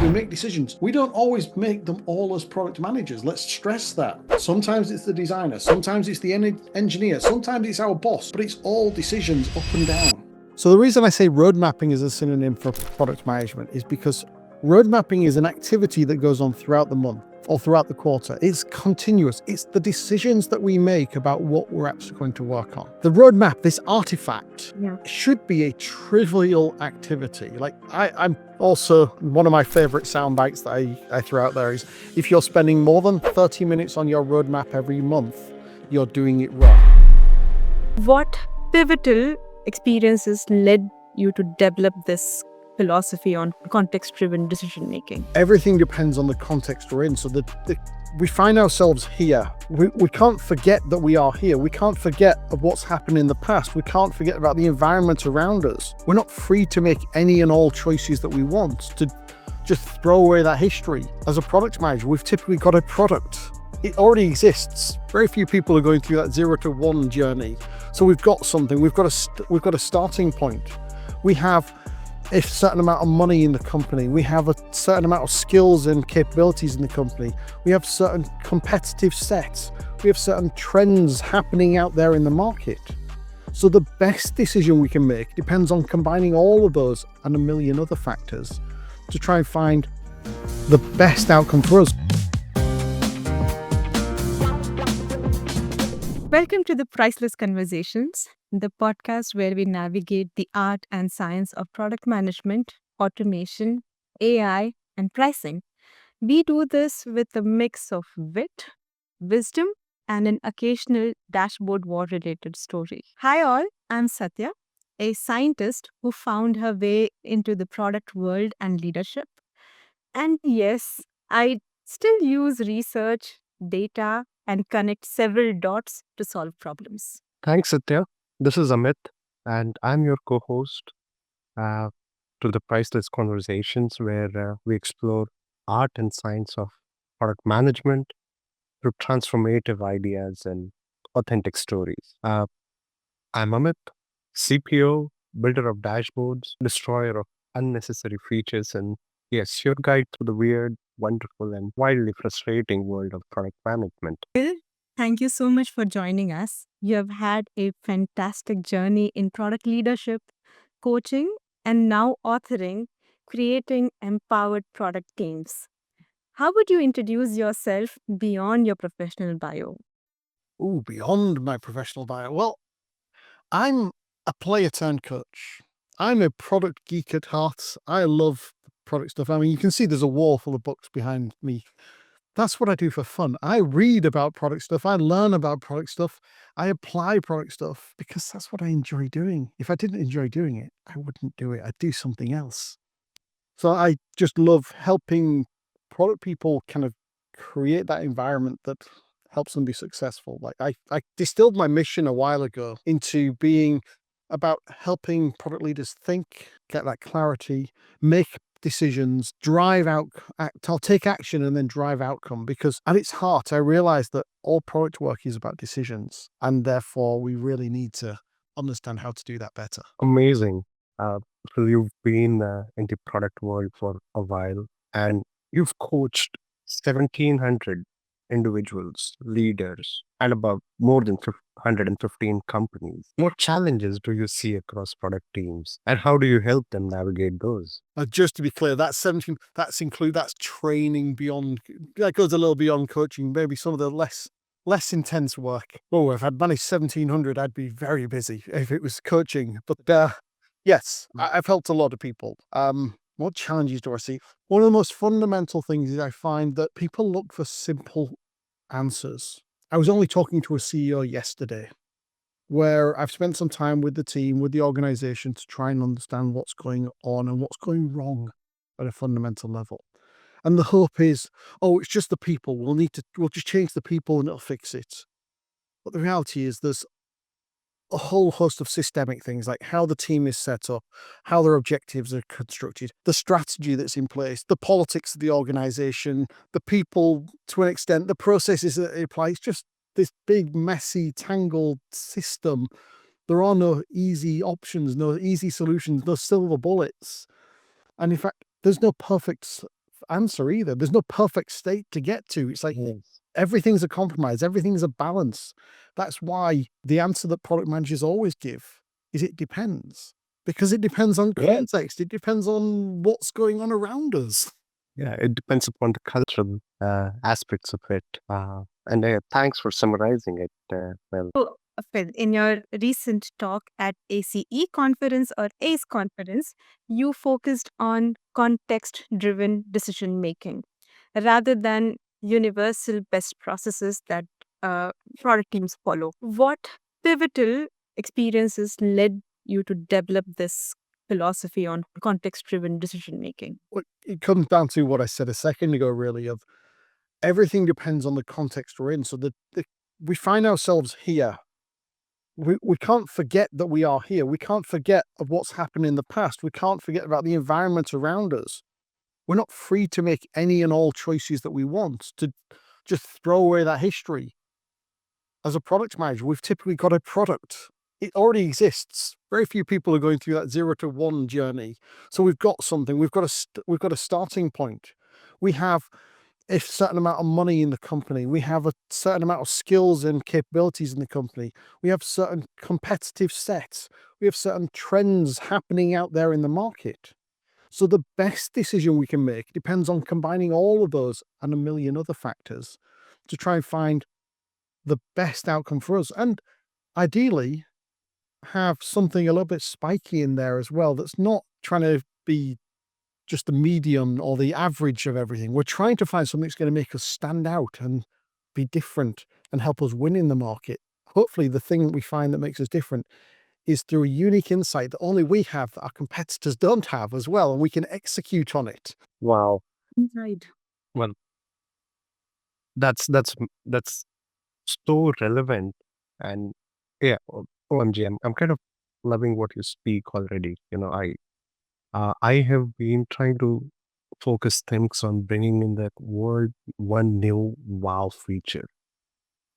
We make decisions. We don't always make them all as product managers. Let's stress that. Sometimes it's the designer, sometimes it's the engineer, sometimes it's our boss, but it's all decisions up and down. So the reason I say road mapping is a synonym for product management is because road mapping is an activity that goes on throughout the month or throughout the quarter. It's continuous. It's the decisions that we make about what we're actually going to work on. The roadmap, this artifact, should be a trivial activity. Like I'm also, one of my favorite sound bites that I throw out there is, if you're spending more than 30 minutes on your roadmap every month, you're doing it wrong. What pivotal experiences led you to develop this philosophy on context-driven decision-making? Everything depends on the context we're in. So we find ourselves here. We can't forget that we are here. We can't forget of what's happened in the past. We can't forget about the environment around us. We're not free to make any and all choices that we want, to just throw away that history. As a product manager, we've typically got a product. It already exists. Very few people are going through that 0 to 1 journey. So we've got something. We've got a starting point. We have a certain amount of money in the company. We have a certain amount of skills and capabilities in the company. We have certain competitive sets. We have certain trends happening out there in the market. So the best decision we can make depends on combining all of those and a million other factors to try and find the best outcome for us. Welcome to the Priceless Conversations, the podcast where we navigate the art and science of product management, automation, AI, and pricing. We do this with a mix of wit, wisdom, and an occasional dashboard war-related story. Hi all, I'm Satya, a scientist who found her way into the product world and leadership. And yes, I still use research, data, and connect several dots to solve problems. Thanks, Satya. This is Amit, and I'm your co host uh, to the Priceless Conversations, where we explore art and science of product management through transformative ideas and authentic stories. I'm Amit, CPO, builder of dashboards, destroyer of unnecessary features, and yes, your guide through the weird, wonderful, and wildly frustrating world of product management. Bill, thank you so much for joining us. You have had a fantastic journey in product leadership, coaching, and now authoring, creating empowered product teams. How would you introduce yourself beyond your professional bio? Ooh, beyond my professional bio. Well, I'm a player turned coach. I'm a product geek at heart. I love product stuff. I mean, you can see there's a wall full of books behind me. That's what I do for fun. I read about product stuff. I learn about product stuff. I apply product stuff because that's what I enjoy doing. If I didn't enjoy doing it, I wouldn't do it. I'd do something else. So I just love helping product people kind of create that environment that helps them be successful. Like I distilled my mission a while ago into being about helping product leaders think, get that clarity, make decisions, drive out, I'll take action and then drive outcome. Because at its heart, I realized that all product work is about decisions. And therefore, we really need to understand how to do that better. Amazing. So you've been in the product world for a while, and you've coached 1,700 individuals, leaders, and about more than 115 companies. What challenges do you see across product teams, and how do you help them navigate those? Just to be clear, that's training beyond, that goes a little beyond coaching, maybe some of the less intense work. Oh, if I'd managed 1,700, I'd be very busy if it was coaching. But yes, I've helped a lot of people. What challenges do I see? One of the most fundamental things is I find that people look for simple answers. I was only talking to a CEO yesterday where I've spent some time with the team, with the organization to try and understand what's going on and what's going wrong at a fundamental level. And the hope is, oh, it's just the people. We'll just change the people and it'll fix it. But the reality is there's a whole host of systemic things, like how the team is set up, how their objectives are constructed, the strategy that's in place, the politics of the organization, the people to an extent, the processes that they apply. It's just this big, messy, tangled system. There are no easy options, no easy solutions, no silver bullets. And in fact, there's no perfect answer either. There's no perfect state to get to. It's like everything's a compromise, everything's a balance. That's why the answer that product managers always give is it depends. Because it depends on context. It depends on what's going on around us. Yeah, it depends upon the cultural aspects of it. And thanks for summarizing it well. So, Phil, in your recent talk at ACE conference or ACE conference, you focused on context driven decision making rather than universal best processes that product teams follow. What pivotal experiences led you to develop this philosophy on context driven decision making? Well, it comes down to what I said a second ago, really, of everything depends on the context we're in. So we find ourselves here. We can't forget that we are here. We can't forget of what's happened in the past. We can't forget about the environment around us. We're not free to make any and all choices that we want, to just throw away that history. As a product manager, we've typically got a product. It already exists. Very few people are going through that 0 to 1 journey. So we've got something. We've got a starting point. We have a certain amount of money in the company. We have a certain amount of skills and capabilities in the company. We have certain competitive sets. We have certain trends happening out there in the market. So the best decision we can make depends on combining all of those and a million other factors to try and find the best outcome for us. And ideally, have something a little bit spiky in there as well that's not trying to be just the medium or the average of everything. We're trying to find something that's going to make us stand out and be different and help us win in the market. Hopefully, the thing that we find that makes us different is through a unique insight that only we have, that our competitors don't have as well, and we can execute on it. Wow. Right. Well, that's so relevant. And yeah, OMG, I'm kind of loving what you speak already. I have been trying to focus things on bringing in that world one new wow feature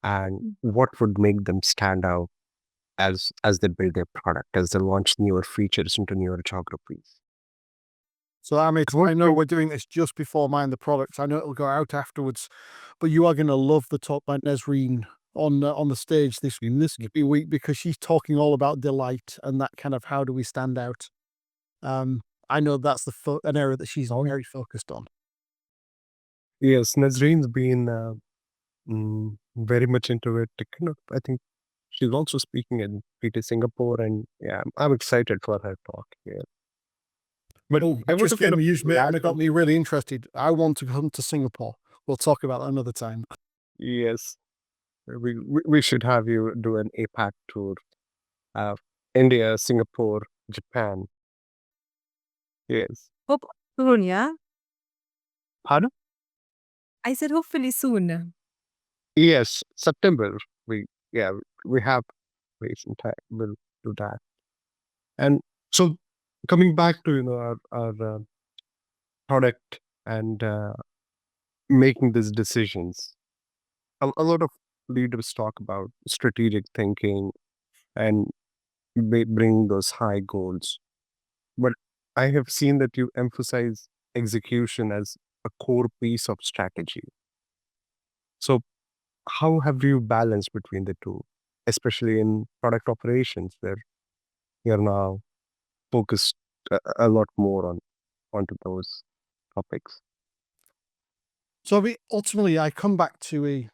and what would make them stand out as they build their product, as they launch newer features into newer geographies. So I know we're doing this just before Mind the Products. I know it'll go out afterwards, but you are going to love the talk by Nesreen on the stage this week because she's talking all about delight and that kind of how do we stand out. I know that's an area that she's very focused on. Yes, Nazreen's been very much into it. I think she's also speaking in PT Singapore, and yeah, I'm excited for her talk here. But I want to got me really interested. I want to come to Singapore. We'll talk about that another time. Yes, we should have you do an APAC tour. India, Singapore, Japan. Yes. Hope soon, yeah? Pardon? I said hopefully soon. Yes, September. We have recent time. We'll do that. And so coming back to our product and making these decisions, a lot of leaders talk about strategic thinking and bringing those high goals. But I have seen that you emphasize execution as a core piece of strategy. So how have you balanced between the two, especially in product operations where you're now focused a lot more onto those topics? So ultimately, I come back to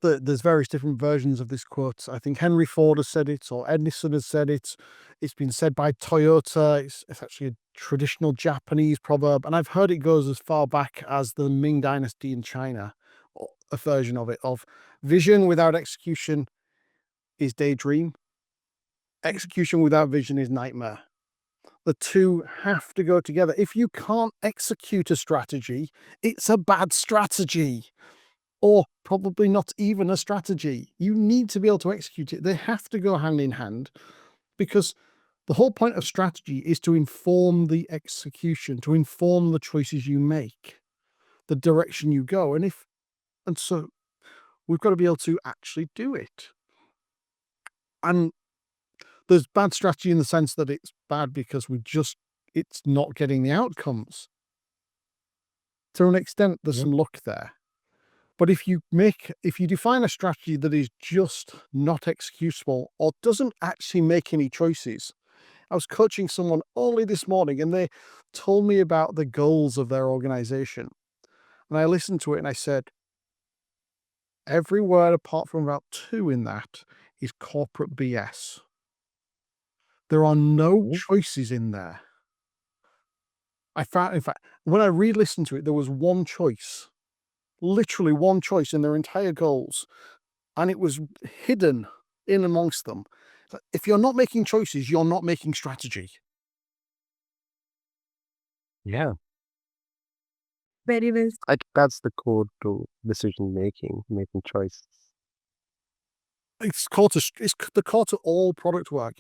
there's various different versions of this quote. I think Henry Ford has said it, or Edison has said it. It's been said by Toyota. It's actually a traditional Japanese proverb, and I've heard it goes as far back as the Ming Dynasty in China, a version of it, of vision without execution is daydream. Execution without vision is nightmare. The two have to go together. If you can't execute a strategy, it's a bad strategy. Or probably not even a strategy. You need to be able to execute it. They have to go hand in hand because the whole point of strategy is to inform the execution, to inform the choices you make, the direction you go. And so we've got to be able to actually do it. And there's bad strategy in the sense that it's bad because it's not getting the outcomes. To an extent, there's Yeah. some luck there. But if you define a strategy that is just not executable or doesn't actually make any choices. I was coaching someone only this morning and they told me about the goals of their organization. And I listened to it and I said, every word apart from about 2 in that is corporate BS. There are no Mhm. choices in there. I found, in fact, when I re-listened to it, there was one choice, literally one choice in their entire goals, and it was hidden in amongst them. If you're not making choices, you're not making strategy. Yeah. Very well. I think that's the core to decision making, making choices. It's core to it's the core to all product work.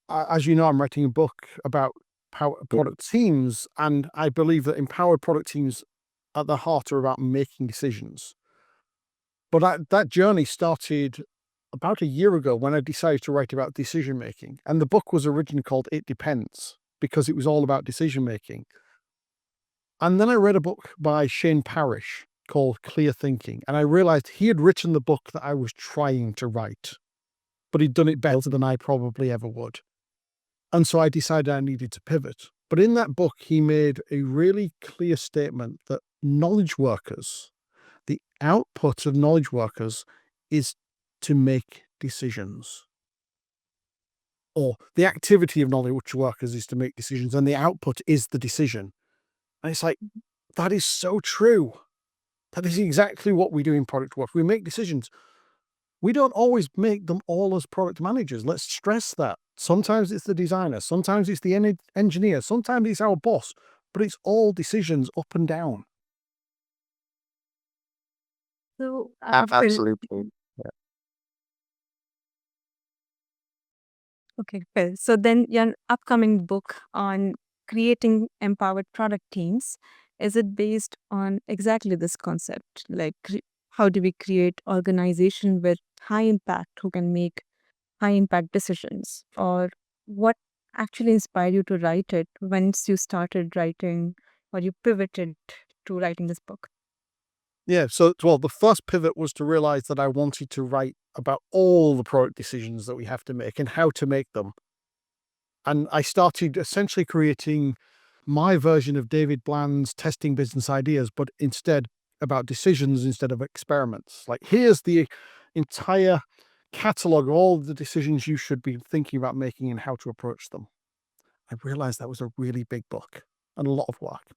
As you know, I'm writing a book about product teams, and I believe that empowered product teams at the heart are about making decisions. But that journey started about a year ago when I decided to write about decision making, and the book was originally called It Depends because it was all about decision making. And then I read a book by Shane Parrish called Clear Thinking, and I realized he had written the book that I was trying to write, but he'd done it better than I probably ever would. And so I decided I needed to pivot. But in that book, he made a really clear statement that knowledge workers, the output of knowledge workers is to make decisions. Or the activity of knowledge workers is to make decisions, and the output is the decision. And it's like, that is so true. That is exactly what we do in product work. We make decisions. We don't always make them all as product managers. Let's stress that. Sometimes it's the designer, sometimes it's the engineer, sometimes it's our boss, but it's all decisions up and down. So, Absolutely. Yeah. okay, Phil. So then your upcoming book on creating empowered product teams, is it based on exactly this concept? Like how do we create organization with high impact who can make high impact decisions? Or what actually inspired you to write it once you started writing or you pivoted to writing this book? Yeah, so well, the first pivot was to realize that I wanted to write about all the product decisions that we have to make and how to make them. And I started essentially creating my version of David Bland's testing business ideas, but instead about decisions instead of experiments. Like, here's the entire catalog of all the decisions you should be thinking about making and how to approach them. I realized that was a really big book and a lot of work.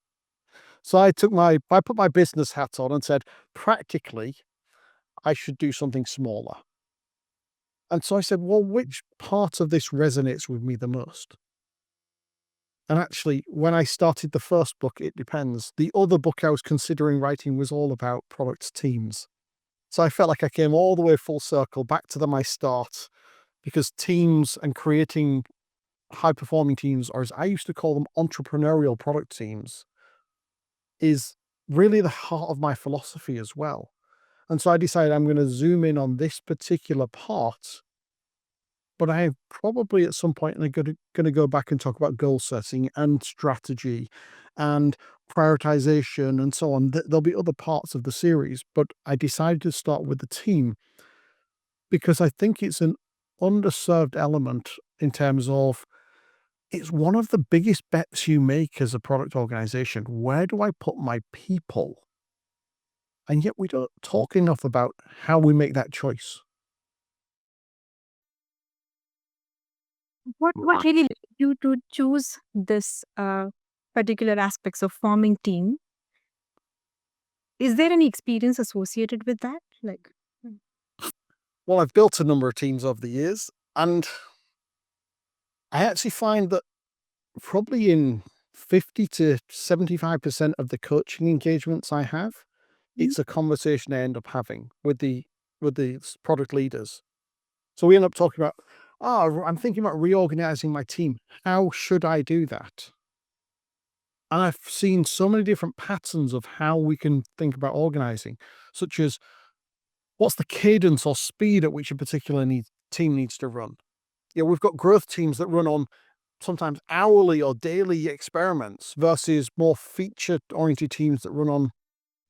So I put my business hat on and said, practically, I should do something smaller. And so I said, well, which part of this resonates with me the most? And actually, when I started the first book, It Depends, the other book I was considering writing was all about product teams. So I felt like I came all the way full circle back to my start, because teams and creating high performing teams, or as I used to call them, entrepreneurial product teams, is really the heart of my philosophy as well. And so I decided I'm going to zoom in on this particular part, but I probably at some point am going to go back and talk about goal setting and strategy and prioritization and so on. There'll be other parts of the series, but I decided to start with the team because I think it's an underserved element in terms of it's one of the biggest bets you make as a product organization. Where do I put my people? And yet we don't talk enough about how we make that choice. What really led you to choose this particular aspects of forming team? Is there any experience associated with that? Like, Well, I've built a number of teams over the years, and I actually find that probably in 50 to 75% of the coaching engagements I have, Mhm. it's a conversation I end up having with the product leaders. So we end up talking about, I'm thinking about reorganizing my team. How should I do that? And I've seen so many different patterns of how we can think about organizing, such as what's the cadence or speed at which a particular team needs to run. Yeah, we've got growth teams that run on sometimes hourly or daily experiments versus more feature-oriented teams that run on,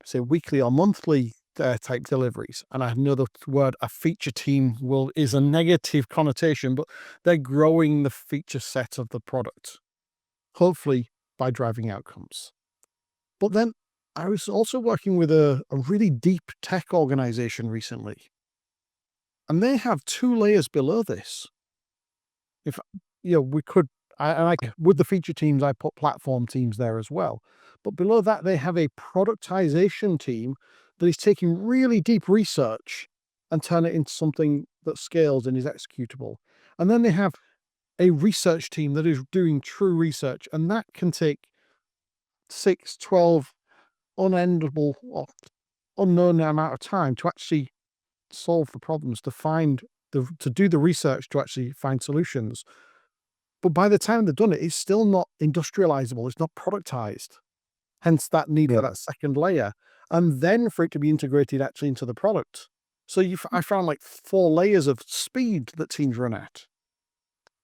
say, weekly or monthly type deliveries. And I know the word a feature team is a negative connotation, but they're growing the feature set of the product, hopefully by driving outcomes. But then I was also working with a really deep tech organization recently, and they have 2 layers below this. If we could, with the feature teams, I put platform teams there as well. But below that, they have a productization team that is taking really deep research and turn it into something that scales and is executable. And then they have a research team that is doing true research, and that can take 6, 12 unendable or unknown amount of time to actually solve the problems, to do the research to actually find solutions. But by the time they've done it, it's still not industrializable. It's not productized. Hence that need for that second layer. And then for it to be integrated actually into the product. So I found like 4 layers of speed that teams run at.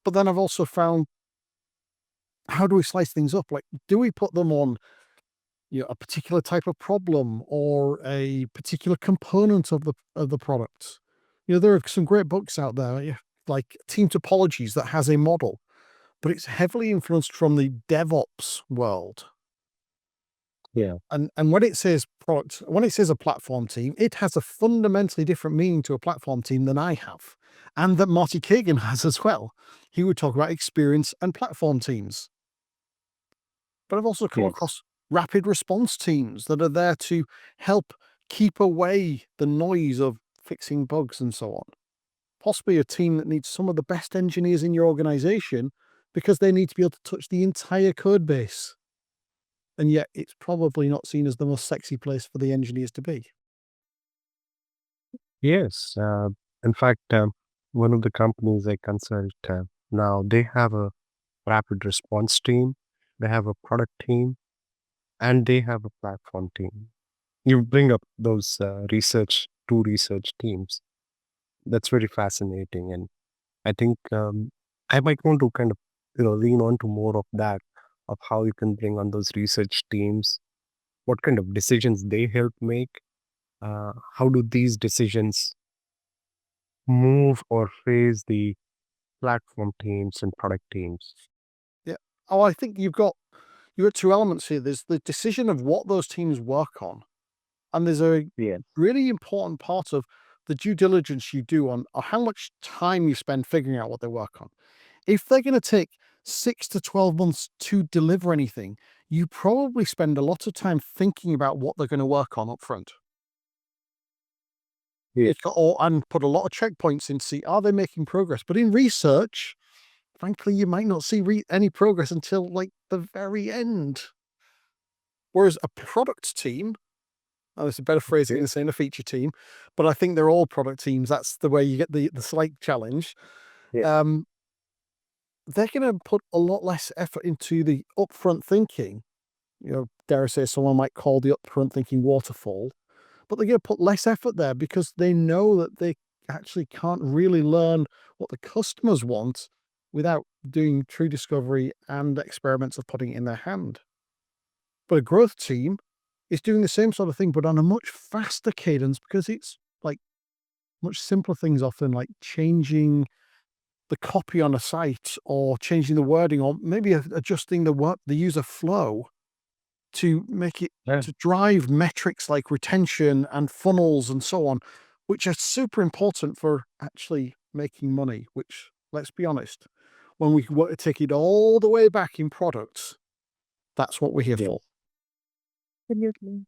But then I've also found, how do we slice things up? Like, do we put them on a particular type of problem or a particular component of the product? There are some great books out there, like Team Topologies, that has a model, but it's heavily influenced from the DevOps world. Yeah. And when it says a platform team, it has a fundamentally different meaning to a platform team than I have, and that Marty Kagan has as well. He would talk about experience and platform teams. But I've also come across rapid response teams that are there to help keep away the noise of fixing bugs and so on. Possibly a team that needs some of the best engineers in your organization because they need to be able to touch the entire code base. And yet it's probably not seen as the most sexy place for the engineers to be. Yes. In fact, one of the companies I consult now, they have a rapid response team, they have a product team, and they have a platform team. You bring up those two research teams. That's very fascinating, and I think I might want to kind of lean on to more of that, of how you can bring on those research teams, what kind of decisions they help make, how do these decisions move or phase the platform teams and product teams. Yeah. Oh, I think you've got 2 elements here. There's the decision of what those teams work on, and there's a Yeah. really important part of the due diligence you do on how much time you spend figuring out what they work on. If they're going to take 6 to 12 months to deliver anything, you probably spend a lot of time thinking about what they're going to work on up front. Yeah. And put a lot of checkpoints in to see, are they making progress? But in research, frankly, you might not see any progress until like the very end. Whereas a product team, there's a better phrasing than saying a feature team, but I think they're all product teams. That's the way you get the slight challenge. Yeah. They're going to put a lot less effort into the upfront thinking. Dare I say, someone might call the upfront thinking waterfall, but they're going to put less effort there because they know that they actually can't really learn what the customers want without doing true discovery and experiments of putting it in their hand. But a growth team is doing the same sort of thing, but on a much faster cadence, because it's like much simpler things often, like changing the copy on a site or changing the wording, or maybe adjusting the user flow to make it Yeah. to drive metrics like retention and funnels and so on, which are super important for actually making money, which, let's be honest, when we want to take it all the way back in products, that's what we're here Yeah. for. Absolutely.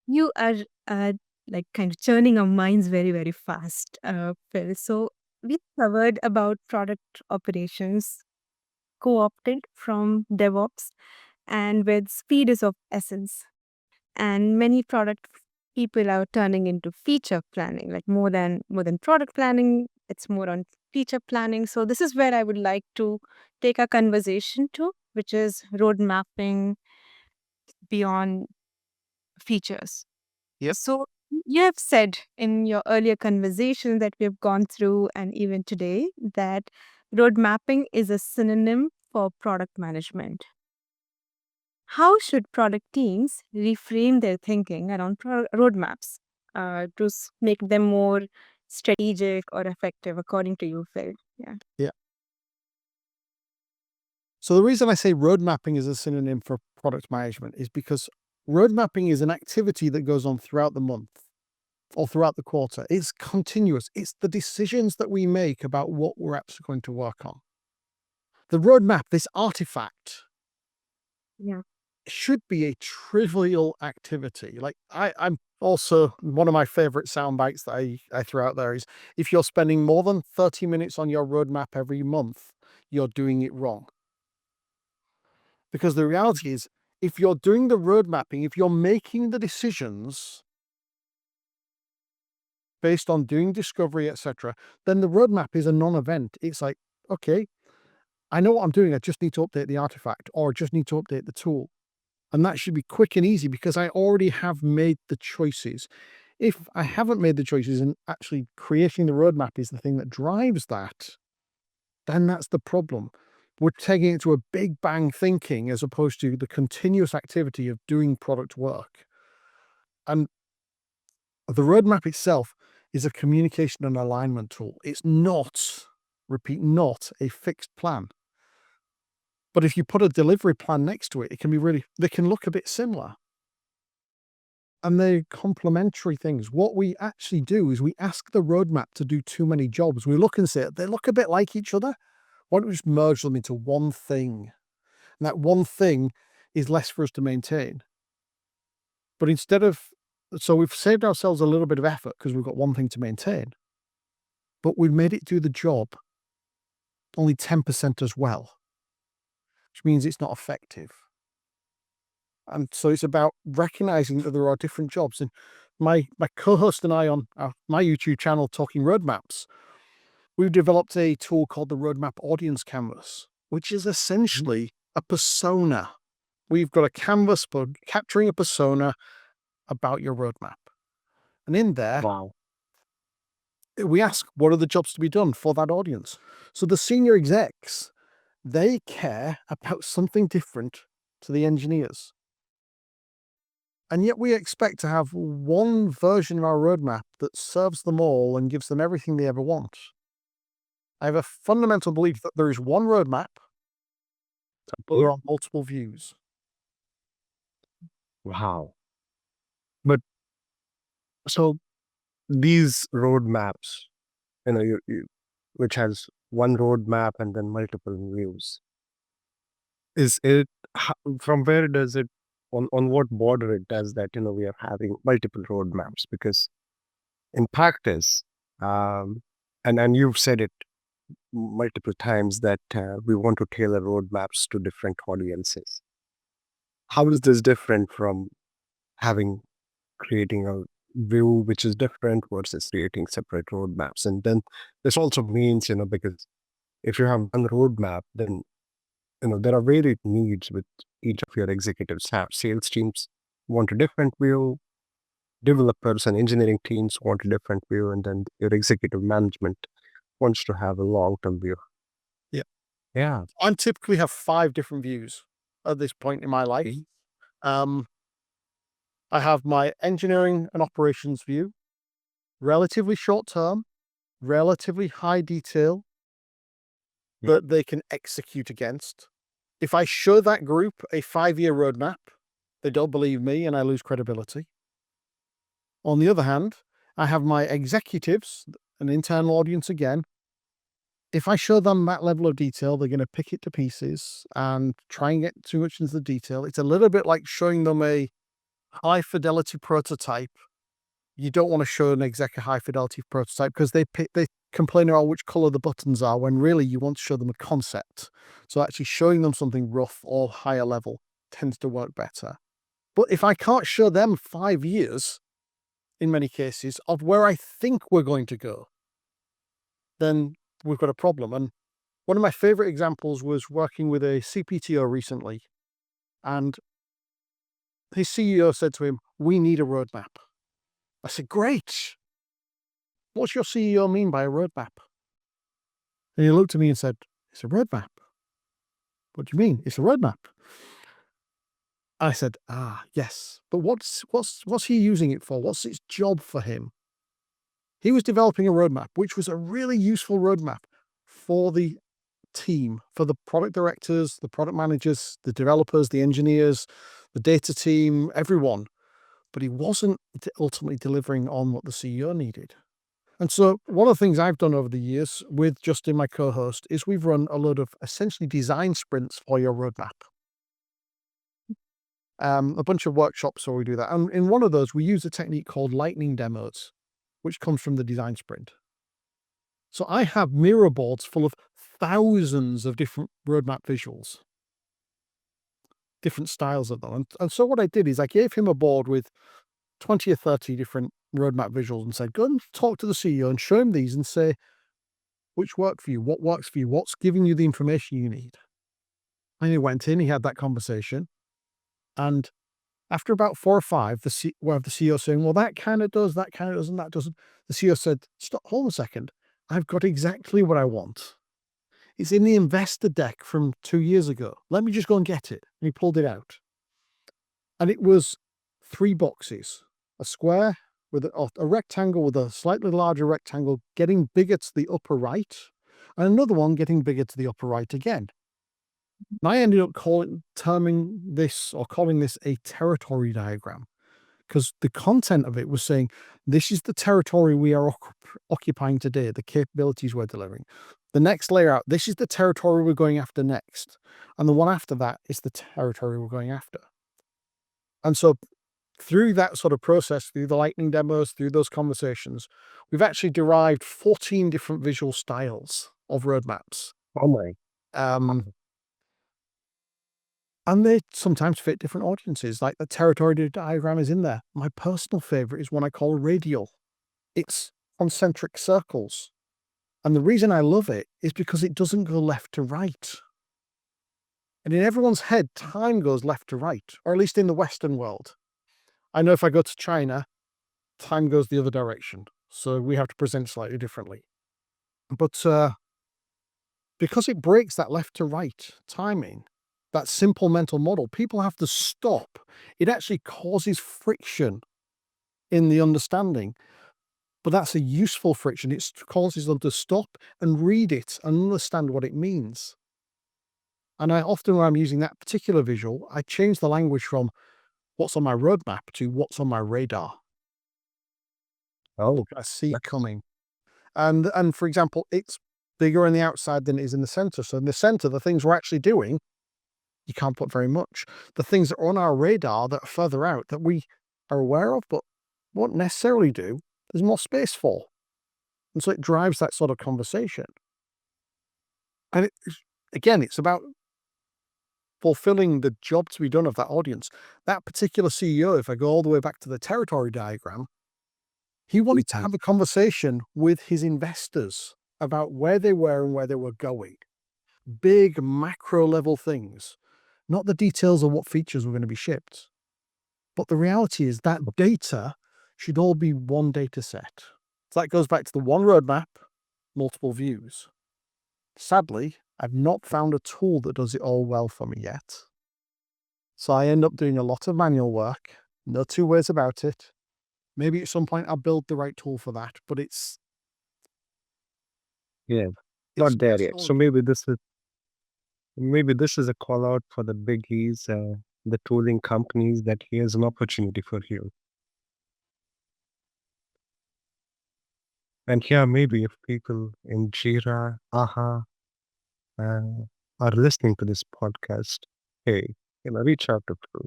You are like kind of churning our minds very, very fast, Phil. So we covered about product operations co-opted from DevOps and with speed is of essence. And many product people are turning into feature planning, like more than product planning, it's more on feature planning. So this is where I would like to take our conversation to, which is road mapping beyond features. Yep. So you have said in your earlier conversation that we have gone through and even today that Road mapping is a synonym for product management. How should product teams reframe their thinking around roadmaps to make them more strategic or effective, according to you, Phil? Yeah. Yeah. So the reason I say road mapping is a synonym for product management is because road mapping is an activity that goes on throughout the month or throughout the quarter. It's continuous. It's the decisions that we make about what we're actually going to work on. The roadmap, this artifact, Yeah. should be a trivial activity. Like I'm also one of my favorite sound bites that I throw out there is if you're spending more than 30 minutes on your roadmap every month, you're doing it wrong. Because the reality is, if you're doing the road mapping, if you're making the decisions based on doing discovery, etc., then the roadmap is a non-event. It's like, okay, I know what I'm doing. I just need to update the artifact or I just need to update the tool. And that should be quick and easy because I already have made the choices. If I haven't made the choices and actually creating the roadmap is the thing that drives that, then that's the problem. We're taking it to a big bang thinking as opposed to the continuous activity of doing product work. And the roadmap itself is a communication and alignment tool. It's not, repeat, not a fixed plan. But if you put a delivery plan next to it, it can be they can look a bit similar. And they're complementary things. What we actually do is we ask the roadmap to do too many jobs. We look and say, they look a bit like each other. Why don't we just merge them into one thing? And that one thing is less for us to maintain. But so we've saved ourselves a little bit of effort because we've got one thing to maintain. But we've made it do the job only 10% as well, which means it's not effective. And so it's about recognizing that there are different jobs. And my co-host and I on my YouTube channel, Talking Roadmaps, we've developed a tool called the Roadmap Audience Canvas, which is essentially a persona. We've got a canvas for capturing a persona about your roadmap. And in there, Wow. we ask, what are the jobs to be done for that audience? So the senior execs, they care about something different to the engineers. And yet we expect to have one version of our roadmap that serves them all and gives them everything they ever want. I have a fundamental belief that there is one roadmap, but there are multiple views. Wow. But so these roadmaps, which has one roadmap and then multiple views, from where does it, on what border it does that, we are having multiple roadmaps? Because in practice, and you've said it multiple times that we want to tailor roadmaps to different audiences. How is this different from creating a view which is different versus creating separate roadmaps? And then this also means, because if you have one roadmap, then, there are varied needs with each of your executives have. Sales teams want a different view, developers and engineering teams want a different view, and then your executive management wants to have a long-term view. Yeah. Yeah. I typically have 5 different views at this point in my life. Okay. I have my engineering and operations view, relatively short term, relatively high detail that they can execute against. If I show that group a 5-year roadmap, they don't believe me and I lose credibility. On the other hand, I have my executives, an internal audience again. If I show them that level of detail, they're going to pick it to pieces and try and get too much into the detail. It's a little bit like showing them a high fidelity prototype. You don't want to show an exec a high fidelity prototype because they complain about which color the buttons are when really you want to show them a concept. So actually showing them something rough or higher level tends to work better. But if I can't show them 5 years, in many cases, of where I think we're going to go, then we've got a problem. And one of my favorite examples was working with a CPTO recently, and his CEO said to him, "We need a roadmap." I said, "Great. What's your CEO mean by a roadmap?" And he looked at me and said, "It's a roadmap." "What do you mean? It's a roadmap?" I said, yes. But what's he using it for? What's its job for him? He was developing a roadmap, which was a really useful roadmap for the team, for the product directors, the product managers, the developers, the engineers, the data team, everyone. But he wasn't ultimately delivering on what the CEO needed. And so one of the things I've done over the years with Justin, my co-host, is we've run a load of essentially design sprints for your roadmap. A bunch of workshops where we do that. And in one of those, we use a technique called lightning demos, which comes from the design sprint. So I have mirror boards full of thousands of different roadmap visuals, different styles of them. And so what I did is I gave him a board with 20 or 30 different roadmap visuals and said, go and talk to the CEO and show him these and say, which work for you? What works for you? What's giving you the information you need? And he went in, he had that conversation. And after about 4 or 5, the CEO saying, well, that kind of does, that kind of doesn't, that doesn't. The CEO said, stop, hold on a second. I've got exactly what I want. It's in the investor deck from 2 years ago. Let me just go and get it. And he pulled it out. And it was 3 boxes, a square with a rectangle with a slightly larger rectangle getting bigger to the upper right, and another one getting bigger to the upper right again. And I ended up calling this a territory diagram, because the content of it was saying, this is the territory we are occupying today, the capabilities we're delivering. The next layer out, this is the territory we're going after next. And the one after that is the territory we're going after. And so through that sort of process, through the lightning demos, through those conversations, we've actually derived 14 different visual styles of roadmaps. Oh my. And they sometimes fit different audiences. Like the territory diagram is in there. My personal favorite is one I call radial. It's concentric circles. And the reason I love it is because it doesn't go left to right. And in everyone's head, time goes left to right, or at least in the Western world. I know if I go to China, time goes the other direction. So we have to present slightly differently. But because it breaks that left to right timing, that simple mental model, people have to stop. It actually causes friction in the understanding. But that's a useful friction. It causes them to stop and read it and understand what it means. And I often, when I'm using that particular visual, I change the language from what's on my roadmap to what's on my radar. Oh, I see it coming. And for example, it's bigger on the outside than it is in the center. So in the center, the things we're actually doing, you can't put very much. The things that are on our radar that are further out that we are aware of, but won't necessarily do, there's more space for. And so it drives that sort of conversation. And it's about fulfilling the job to be done of that audience. That particular CEO, if I go all the way back to the territory diagram, he wanted to have a conversation with his investors about where they were and where they were going. Big macro level things, not the details of what features were going to be shipped. But the reality is that data should all be one data set. So that goes back to the one roadmap, multiple views. Sadly, I've not found a tool that does it all well for me yet. So I end up doing a lot of manual work. No two ways about it. Maybe at some point I'll build the right tool for that, but it's not there yet. So maybe this is a call out for the biggies, the tooling companies, that here's an opportunity for you. And here, maybe if people in Jira, AHA, are listening to this podcast, hey, reach out to Phil.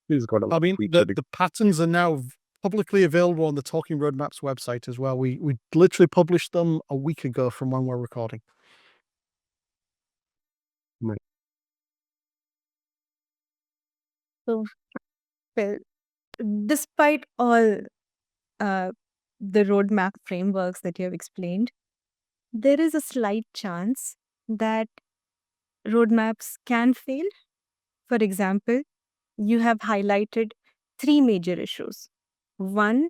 He's got a lot I mean, of features. the patterns are now publicly available on the Talking Roadmaps website as well. We literally published them a week ago from when we're recording. So, well, despite all the roadmap frameworks that you have explained, there is a slight chance that roadmaps can fail. For example, you have highlighted 3 major issues. 1,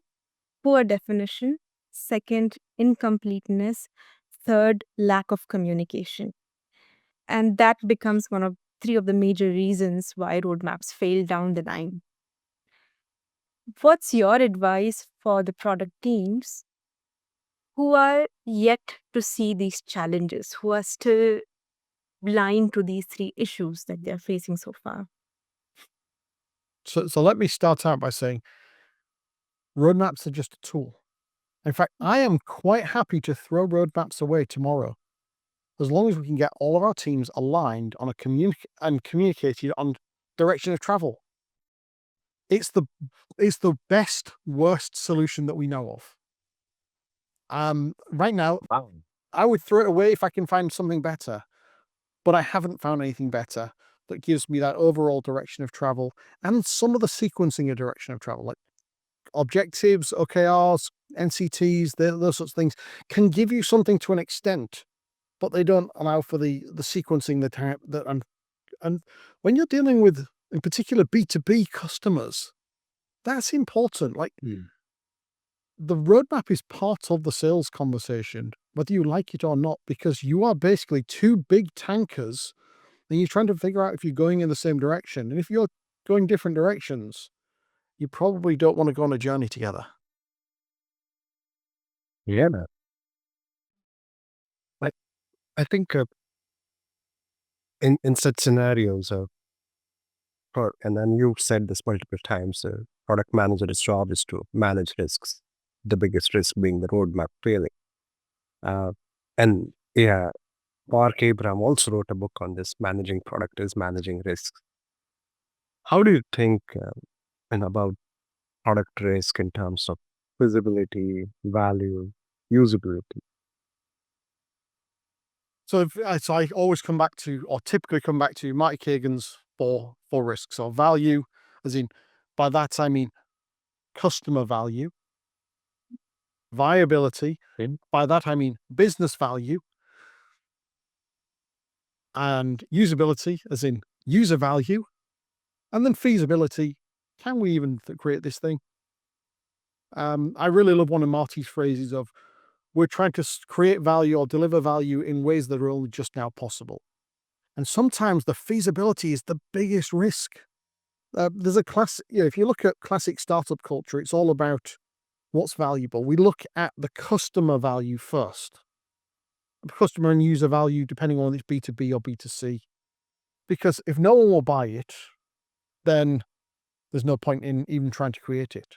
poor definition. 2nd, incompleteness. third, lack of communication. And that becomes one of three of the major reasons why roadmaps fail down the line. What's your advice for the product teams who are yet to see these challenges, who are still blind to these three issues that they're facing so far? So let me start out by saying roadmaps are just a tool. In fact, I am quite happy to throw roadmaps away tomorrow, as long as we can get all of our teams aligned on and communicated on direction of travel. It's the best worst solution that we know of. Right now, I would throw it away if I can find something better, but I haven't found anything better that gives me that overall direction of travel and some of the sequencing of direction of travel, like objectives, OKRs, NCTs, those sorts of things can give you something to an extent, but they don't allow for the sequencing and when you're dealing with, in particular, B2B customers, that's important. Like the roadmap is part of the sales conversation, whether you like it or not, because you are basically two big tankers and you're trying to figure out if you're going in the same direction. And if you're going different directions, you probably don't want to go on a journey together. Yeah, man. I, I think in such scenarios, and then you've said this multiple times, product manager's job is to manage risks, the biggest risk being the roadmap failing. And yeah, Mark Abraham also wrote a book on this, Managing Product is Managing Risks. How do you think about product risk in terms of visibility, value, usability? So I always come back to, or typically come back to, Marty Kagan's four risks, or value, as in, by that I mean customer value, viability, by that I mean business value, and usability, as in user value, and then feasibility. Can we even create this thing? I really love one of Marty's phrases of, we're trying to create value or deliver value in ways that are only just now possible. And sometimes the feasibility is the biggest risk. There's a if you look at classic startup culture, it's all about what's valuable. We look at the customer value first. Customer and user value, depending on if it's B2B or B2C. Because if no one will buy it, then there's no point in even trying to create it.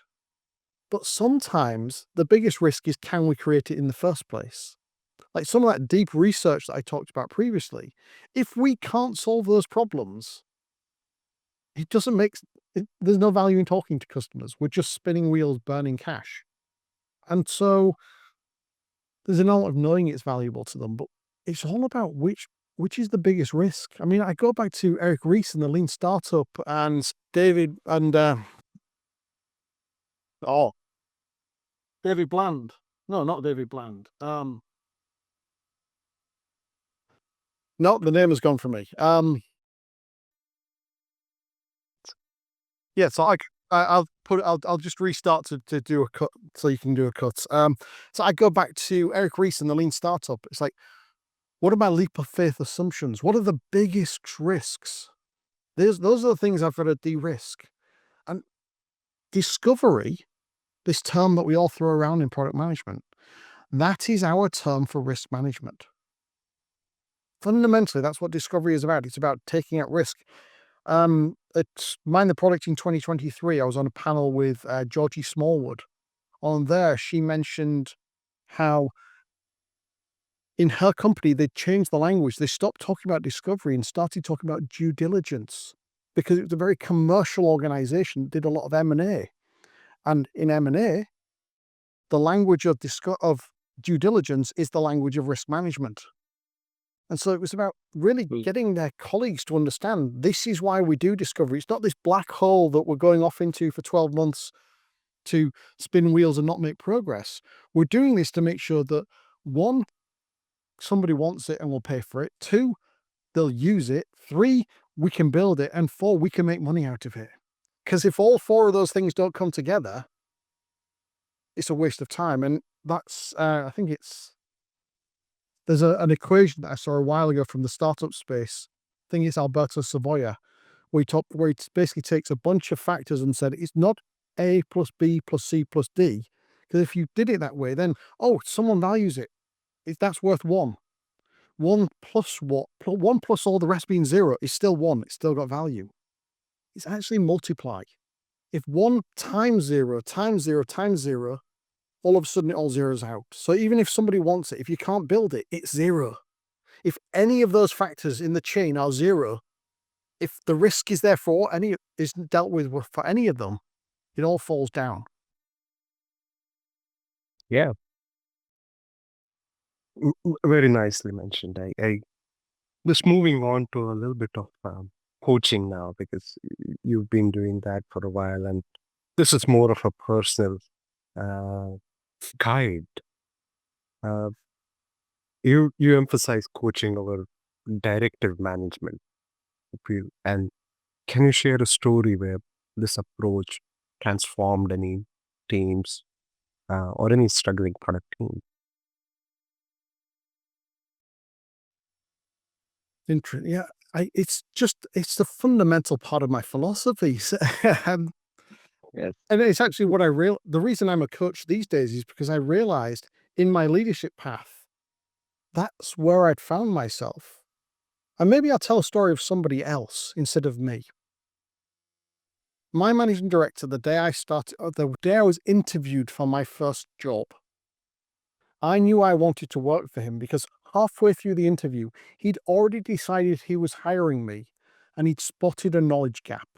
But sometimes the biggest risk is, can we create it in the first place? Like some of that deep research that I talked about previously, if we can't solve those problems, it doesn't there's no value in talking to customers. We're just spinning wheels, burning cash. And so there's an element of knowing it's valuable to them, but it's all about which is the biggest risk. I mean, I go back to Eric Ries and the Lean Startup and David Bland. No, not David Bland. No, the name has gone from me. Yeah, so I'll just restart to do a cut so you can do a cut. So I go back to Eric Ries and the Lean Startup. It's like, what are my leap of faith assumptions? What are the biggest risks? Those are the things I've got to de-risk. And discovery, this term that we all throw around in product management, that is our term for risk management. Fundamentally, that's what discovery is about. It's about taking out risk. At Mind the Product in 2023, I was on a panel with Georgie Smallwood. On there, she mentioned how in her company, they changed the language. They stopped talking about discovery and started talking about due diligence, because it was a very commercial organization that did a lot of M&A. And in M&A, the language of due diligence is the language of risk management. And so it was about really getting their colleagues to understand, this is why we do discovery. It's not this black hole that we're going off into for 12 months to spin wheels and not make progress. We're doing this to make sure that, one, somebody wants it and will pay for it. Two, they'll use it. Three, we can build it. And four, we can make money out of it. Because if all four of those things don't come together, it's a waste of time. And that's, I think it's There's an equation that I saw a while ago from the startup space. I think it's Alberto Savoia, where it basically takes a bunch of factors and said it's not A plus B plus C plus D. Because if you did it that way, then, someone values it. That's worth 1. 1 plus what? 1 plus all the rest being 0 is still 1. It's still got value. It's actually multiply. If 1 times 0 times 0 times 0, all of a sudden it all zeroes out. So even if somebody wants it, if you can't build it, it's 0. If any of those factors in the chain are 0, if the risk is there for any, isn't dealt with for any of them, it all falls down. Yeah, very nicely mentioned. I just moving on to a little bit of coaching now, because you've been doing that for a while, and this is more of a personal uh, guide. Uh, you emphasize coaching over directive management. And can you share a story where this approach transformed any teams or any struggling product team? Yeah, it's the fundamental part of my philosophy. Um, Yes. and it's actually the reason I'm a coach these days is because I realized in my leadership path, that's where I'd found myself. And maybe I'll tell a story of somebody else instead of me. My managing director, the day I was interviewed for my first job, I knew I wanted to work for him because halfway through the interview, he'd already decided he was hiring me and he'd spotted a knowledge gap.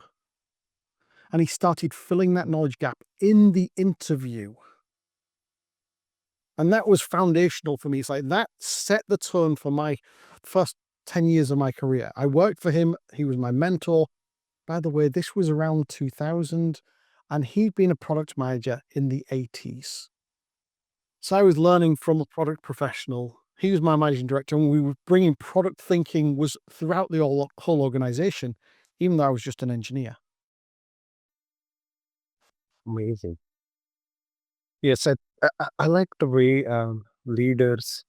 And he started filling that knowledge gap in the interview. And that was foundational for me. It's like that set the tone for my first 10 years of my career. I worked for him. He was my mentor. By the way, this was around 2000, and he'd been a product manager in the 80s. So I was learning from a product professional. He was my managing director, and we were bringing product thinking was throughout the whole organization, even though I was just an engineer. Amazing. Yes, I like the way leaders,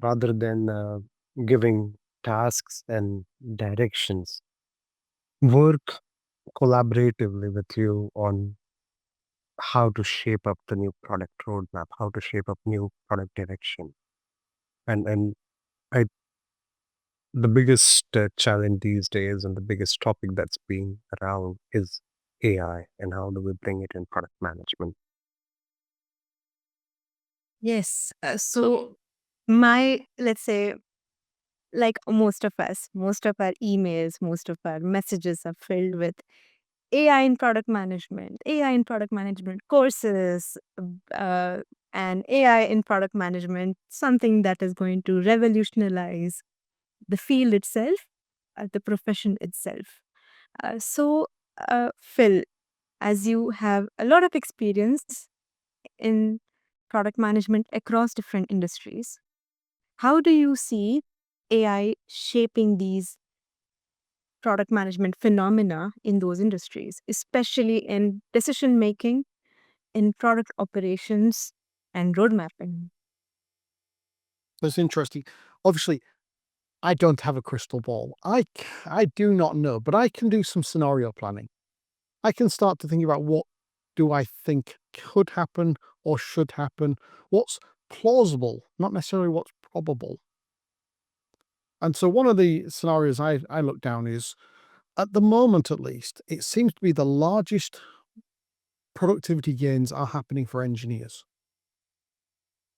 rather than giving tasks and directions, work collaboratively with you on how to shape up the new product roadmap, how to shape up new product direction. And I the biggest challenge these days, and the biggest topic that's being around, is AI, and how do we bring it in product management. Yes. So, let's say, like most of us, most of our emails, most of our messages are filled with AI in product management courses, uh, and AI in product management, something that is going to revolutionize the field itself, the profession itself. Phil, as you have a lot of experience in product management across different industries, how do you see AI shaping these product management phenomena in those industries, especially in decision making, in product operations, and road mapping? That's interesting. Obviously, I don't have a crystal ball. I do not know, but I can do some scenario planning. I can start to think about what do I think could happen or should happen, what's plausible, not necessarily what's probable. And so one of the scenarios I look down is, at the moment at least, it seems to be the largest productivity gains are happening for engineers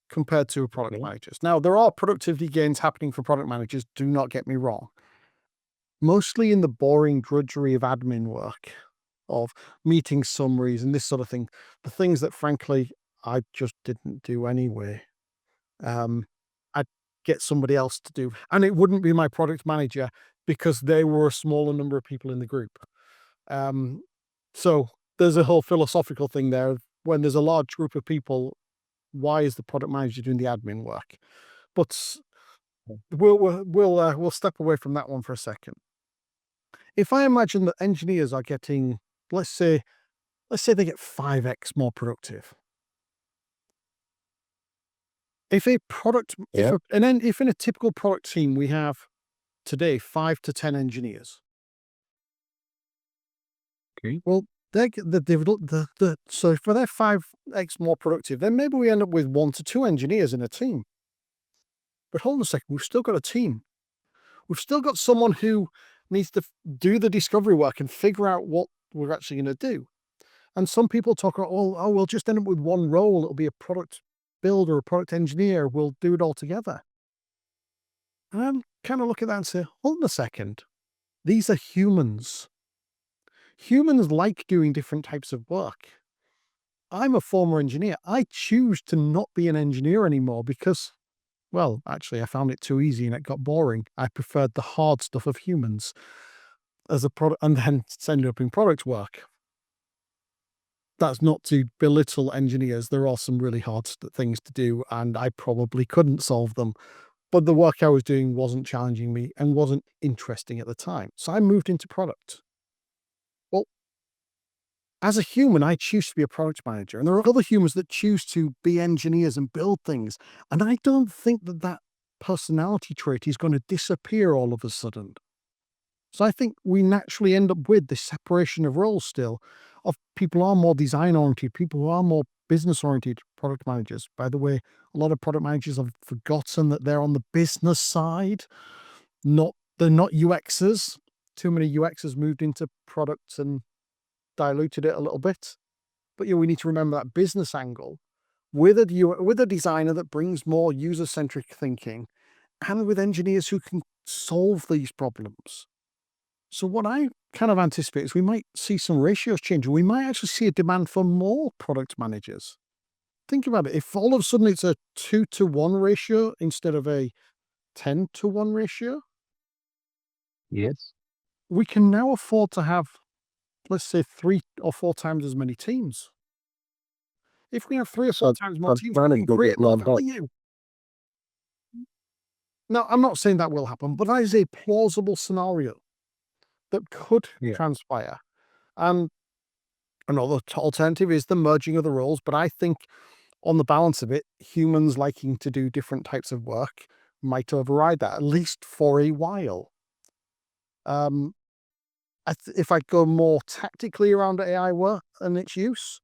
compared to product Okay. managers. Now, there are productivity gains happening for product managers, do not get me wrong. Mostly in the boring drudgery of admin work, of meeting summaries and this sort of thing. The things that, frankly, I just didn't do anyway. I'd get somebody else to do, and it wouldn't be my product manager because they were a smaller number of people in the group. Um, so there's a whole philosophical thing there. When there's a large group of people, why is the product manager doing the admin work? But we'll step away from that one for a second. If I imagine that engineers are getting, let's say they get 5x more productive. If a product, Yeah. if in a typical product team we have today 5 to 10 engineers. Okay. Well, so if they're 5x more productive, then maybe we end up with 1 to 2 engineers in a team. But hold on a second, we've still got a team. We've still got someone who needs to do the discovery work and figure out what we're actually going to do. And some people talk about, oh, we'll just end up with one role. It'll be a product builder, a product engineer. We'll do it all together. And I'm kind of look at that and say, hold on a second. These are humans. Humans like doing different types of work. I'm a former engineer. I choose to not be an engineer anymore because, well, actually, I found it too easy and it got boring. I preferred the hard stuff of humans as a product, and then ended up in product work. That's not to belittle engineers. There are some really hard things to do, and I probably couldn't solve them. But the work I was doing wasn't challenging me and wasn't interesting at the time. So I moved into product. Well, as a human, I choose to be a product manager, and there are other humans that choose to be engineers and build things. And I don't think that that personality trait is going to disappear all of a sudden. So I think we naturally end up with this separation of roles still, of people who are more design oriented, people who are more business oriented product managers. By the way, a lot of product managers have forgotten that they're on the business side, they're not UXers. Too many UXers moved into products and diluted it a little bit. But yeah, we need to remember that business angle with a designer that brings more user-centric thinking and with engineers who can solve these problems. So what I kind of anticipate is we might see some ratios change. We might actually see a demand for more product managers. Think about it. If all of a sudden it's a 2-to-1 ratio instead of a 10-to-1 ratio, Yes. we can now afford to have, let's say, 3 or 4 times as many teams. If we have 3 or 4 times more teams, we can create more value. Now, I'm not saying that will happen, but that is a plausible scenario that could transpire. Another alternative is the merging of the roles, but I think on the balance of it, humans liking to do different types of work might override that, at least for a while. If I go more tactically around AI work and its use,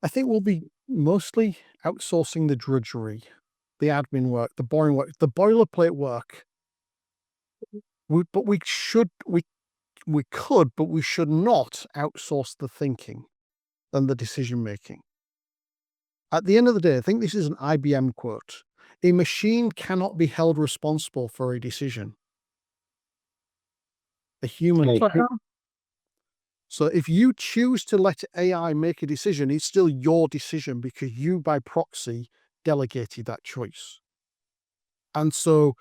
I think we'll be mostly outsourcing the drudgery, the admin work, the boring work, the boilerplate work. We could, but we should not outsource the thinking and the decision making. At the end of the day, I think this is an IBM quote. A machine cannot be held responsible for a decision. A human can. So if you choose to let AI make a decision, it's still your decision because you, by proxy, delegated that choice. And so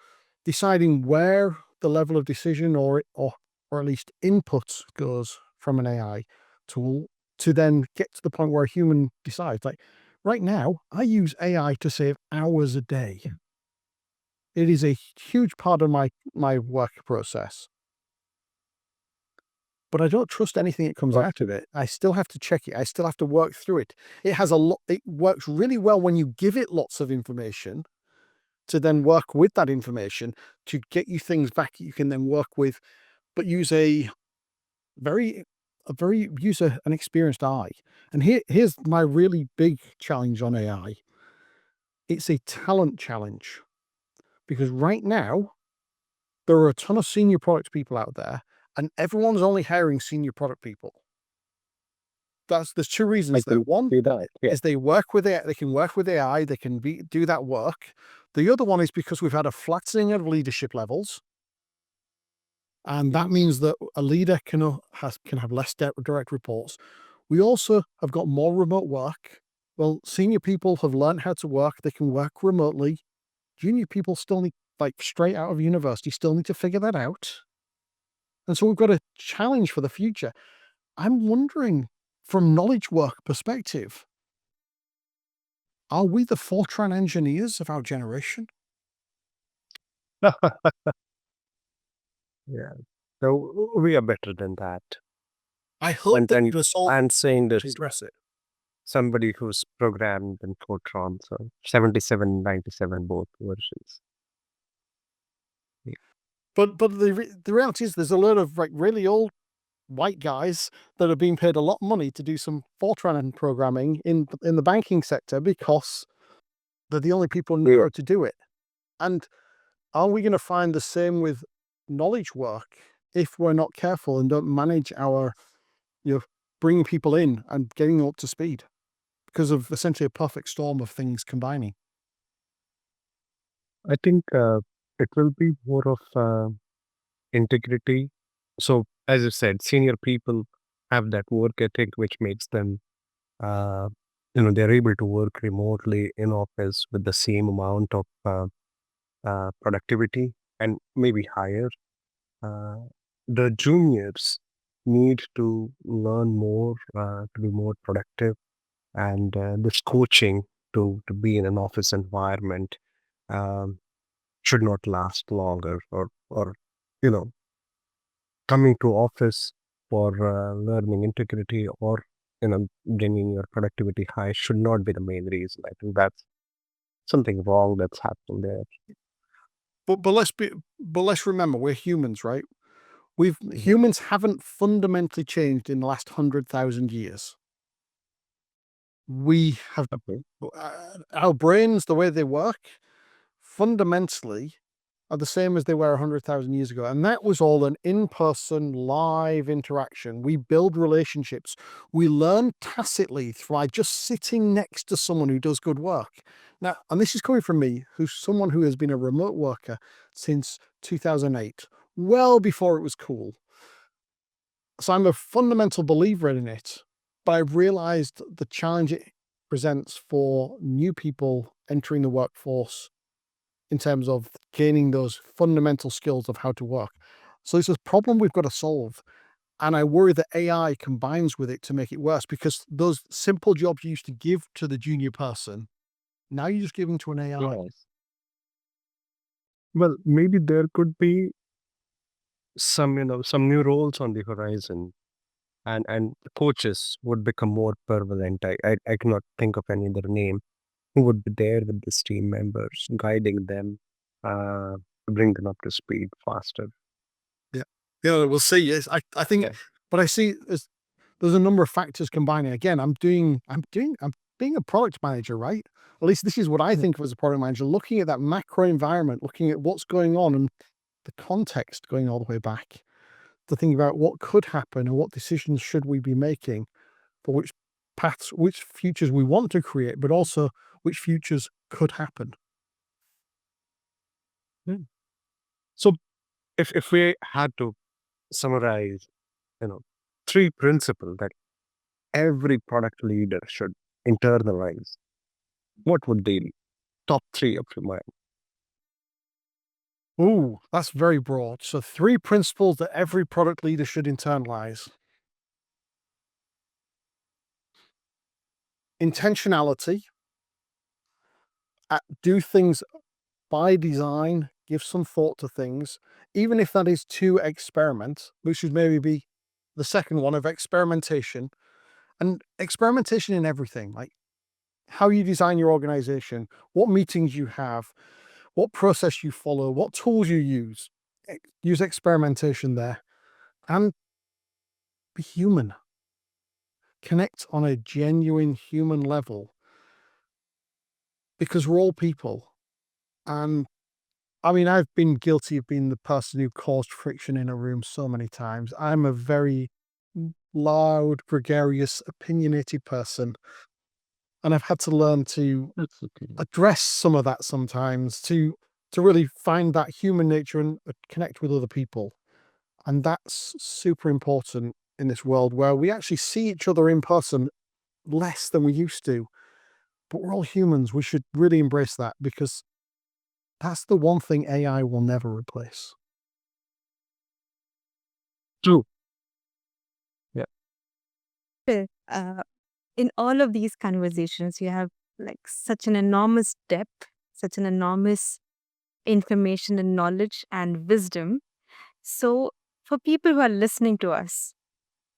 deciding where the level of decision or at least input goes from an AI tool to then get to the point where a human decides. Like right now, I use AI to save hours a day. It is a huge part of my work process. But I don't trust anything that comes out of it. I still have to check it. I still have to work through it. It works really well when you give it lots of information to then work with that information to get you things back that you can then work with, but use an experienced eye. And here's my really big challenge on AI. It's a talent challenge because right now there are a ton of senior product people out there and everyone's only hiring senior product people. There's 2 reasons there. One is they work with it, they can work with AI, they can do that work. The other one is because we've had a flattening of leadership levels. And that means that a leader can have less direct reports. We also have got more remote work. Well, senior people have learned how to work. They can work remotely. Junior people still need, like straight out of university, still need to figure that out. And so we've got a challenge for the future. I'm wondering, from knowledge work perspective, are we the Fortran engineers of our generation? Yeah. So we are better than that. I hope that you're and saying that address it. somebody who's programmed in Fortran, so 77, 97, both versions. Yeah. But the reality is there's a lot of really old white guys that are being paid a lot of money to do some Fortran programming in the banking sector because they're the only people who know how to do it. And are we going to find the same with knowledge work if we're not careful and don't manage our, bringing people in and getting them up to speed because of essentially a perfect storm of things combining? I think it will be more of integrity. So, as you said, senior people have that work ethic, which makes them, uh, they're able to work remotely in office with the same amount of productivity and maybe higher. Uh, the juniors need to learn more to be more productive, and this coaching to be in an office environment um, should not last longer, or you know coming to office for learning integrity or bringing your productivity high should not be the main reason. I think that's something wrong that's happening there. But let's remember we're humans, right? Humans haven't fundamentally changed in the last 100,000 years. We have Okay. our brains, the way they work, fundamentally are the same as they were 100,000 years ago. And that was all an in-person, live interaction. We build relationships. We learn tacitly by just sitting next to someone who does good work. Now, and this is coming from me, who's someone who has been a remote worker since 2008, well before it was cool. So I'm a fundamental believer in it, but I've realized the challenge it presents for new people entering the workforce in terms of gaining those fundamental skills of how to work. So it's a problem we've got to solve. And I worry that AI combines with it to make it worse because those simple jobs you used to give to the junior person, now you're just giving to an AI. Yes. Well, maybe there could be some new roles on the horizon, and coaches would become more prevalent. I cannot think of any other name who would be there with these team members, guiding them to bring them up to speed faster. Yeah. Yeah, we'll see. Yes, I think, Yeah. but I see there's a number of factors combining. Again, I'm being a product manager, right? At least this is what I Yeah. think of as a product manager, looking at that macro environment, looking at what's going on and the context going all the way back to think about what could happen and what decisions should we be making for which paths, which futures we want to create, but also which futures could happen. Hmm. So if we had to summarize, you know, three principles that every product leader should internalize, what would they be? Top three of your mind? Ooh, that's very broad. So 3 principles that every product leader should internalize. Intentionality, do things by design, give some thought to things, even if that is to experiment, which should maybe be the second one of experimentation. And experimentation in everything, like how you design your organization, what meetings you have, what process you follow, what tools you use. Use experimentation there and be human. Connect on a genuine human level because we're all people. And I mean, I've been guilty of being the person who caused friction in a room so many times. I'm a very loud, gregarious, opinionated person. And I've had to learn to That's okay. address some of that sometimes to really find that human nature and connect with other people. And that's super important in this world where we actually see each other in person less than we used to. But we're all humans. We should really embrace that because that's the one thing AI will never replace. True. Yeah. Phil, in all of these conversations, you have like such an enormous depth, such an enormous information and knowledge and wisdom. So, for people who are listening to us,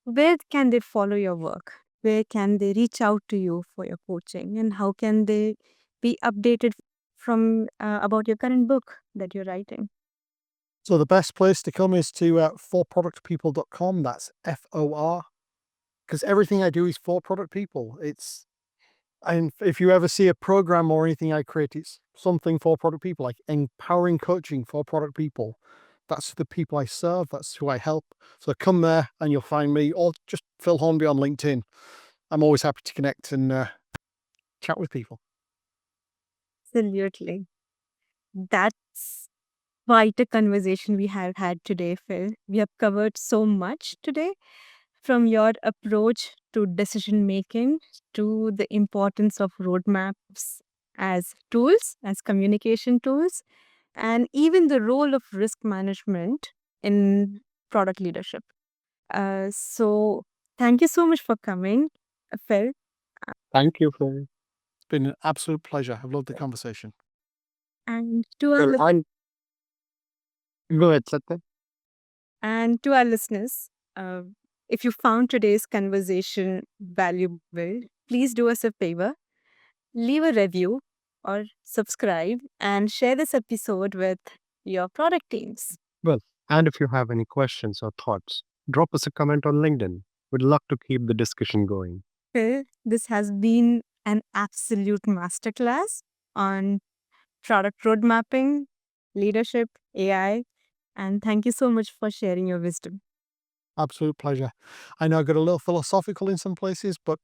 where can they follow your work? where can they reach out to you for your coaching, and how can they be updated from about your current book that you're writing? So the best place to come is to forproductpeople.com. That's FOR, because everything I do is for product people. And if you ever see a program or anything I create, it's something for product people, like empowering coaching for product people. That's the people I serve. That's who I help. So come there and you'll find me, or just Phil Hornby on LinkedIn. I'm always happy to connect and chat with people. Absolutely. That's quite a conversation we have had today, Phil. We have covered so much today, from your approach to decision making to the importance of roadmaps as tools, as communication tools, and even the role of risk management in product leadership. So, thank you so much for coming, Phil. Thank you for It's been an absolute pleasure. I've loved the conversation. And to our, well, I'm go ahead, Satya. and to our listeners, uh, if you found today's conversation valuable, please do us a favor, leave a review or subscribe and share this episode with your product teams. Well, and if you have any questions or thoughts, drop us a comment on LinkedIn. We'd love to keep the discussion going. Phil, this has been an absolute masterclass on product road mapping, leadership, AI, and thank you so much for sharing your wisdom. Absolute pleasure. I know I got a little philosophical in some places, but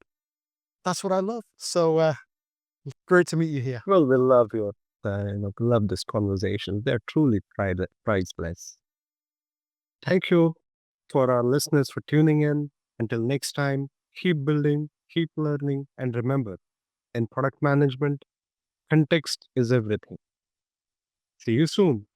that's what I love. So great to meet you here. Well, we love your, love this conversation. They're truly priceless. Thank you for our listeners for tuning in. Until next time, keep building, keep learning, and remember, in product management, context is everything. See you soon.